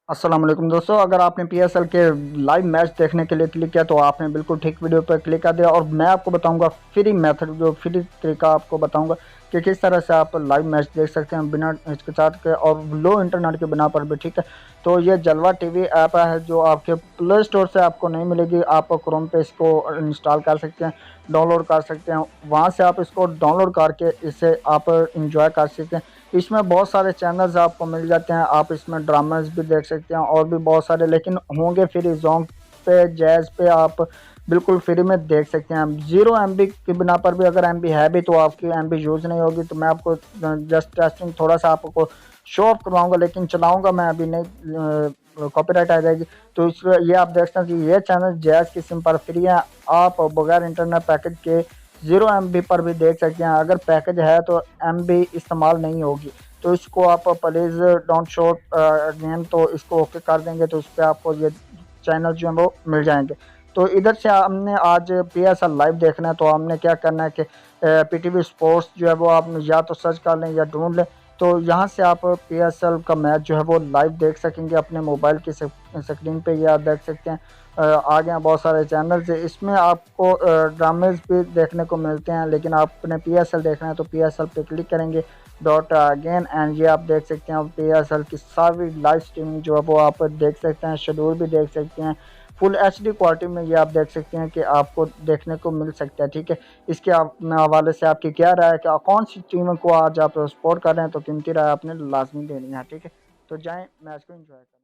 अस्सलाम वालेकुम दोस्तों, अगर आपने पीएसएल के लाइव मैच देखने के लिए क्लिक किया तो आपने बिल्कुल ठीक वीडियो पर क्लिक कर दिया। और मैं आपको बताऊंगा फ्री मेथड, जो फ्री तरीका आपको बताऊंगा कि किस तरह से आप लाइव मैच देख सकते हैं बिना हिचकिचाहट के और लो इंटरनेट के बिना पर भी। ठीक है, तो ये जलवा टीवी ऐप है जो आपके प्ले स्टोर से आपको नहीं मिलेगी। आप क्रोम पे इसको इंस्टॉल कर सकते हैं, डाउनलोड कर सकते हैं, वहाँ से आप इसको डाउनलोड करके इसे आप इंजॉय कर सकते हैं। इसमें बहुत सारे चैनल्स आपको मिल जाते हैं, आप इसमें ड्रामास भी देख सकते हैं और भी बहुत सारे, लेकिन होंगे फ्री। जोंग पे, जैज़ पे आप बिल्कुल फ्री में देख सकते हैं। 0 MB के बिना पर भी, अगर MB है भी तो आपकी MB यूज़ नहीं होगी। तो मैं आपको जस्ट टेस्टिंग थोड़ा सा आपको शो ऑफ करवाऊंगा, लेकिन चलाऊंगा मैं अभी नहीं, कॉपीराइट आ जाएगी। तो इस ये आप देख सकते हैं कि ये चैनल जैज़ की सिम पर फ्री है। आप बगैर इंटरनेट पैकेज के 0 MB पर भी देख सकते हैं। अगर पैकेज है तो MB इस्तेमाल नहीं होगी। तो इसको आप प्लीज़ डोंट शो अगेन, तो इसको ओके कर देंगे तो इस पर आपको ये चैनल जो है वो मिल जाएंगे। तो इधर से हमने आज PSL लाइव देखना है, तो हमने क्या करना है कि PTV स्पोर्ट्स जो है वो आप या तो सर्च कर लें या ढूंढ लें। तो यहाँ से आप PSL का मैच जो है वो लाइव देख सकेंगे अपने मोबाइल की स्क्रीन पे, या देख सकते हैं। आगे हैं बहुत सारे चैनल्स है, इसमें आपको ड्रामेज भी देखने को मिलते हैं। लेकिन आपने PSL देखना है तो PSL पे क्लिक करेंगे, डॉट अगेन, एंड ये आप देख सकते हैं PSL की सारी लाइव स्ट्रीमिंग जो है वो आप देख सकते हैं, शेड्यूल भी देख सकते हैं। फुल HD क्वालिटी में ये आप देख सकते हैं कि आपको देखने को मिल सकता है। ठीक है, इसके हवाले से आपकी क्या राय है कि कौन सी टीम को आज आप सपोर्ट कर रहे हैं, तो कीमती राय आपने लाजमी देनी है। ठीक है, तो जाएं मैच को एंजॉय करें।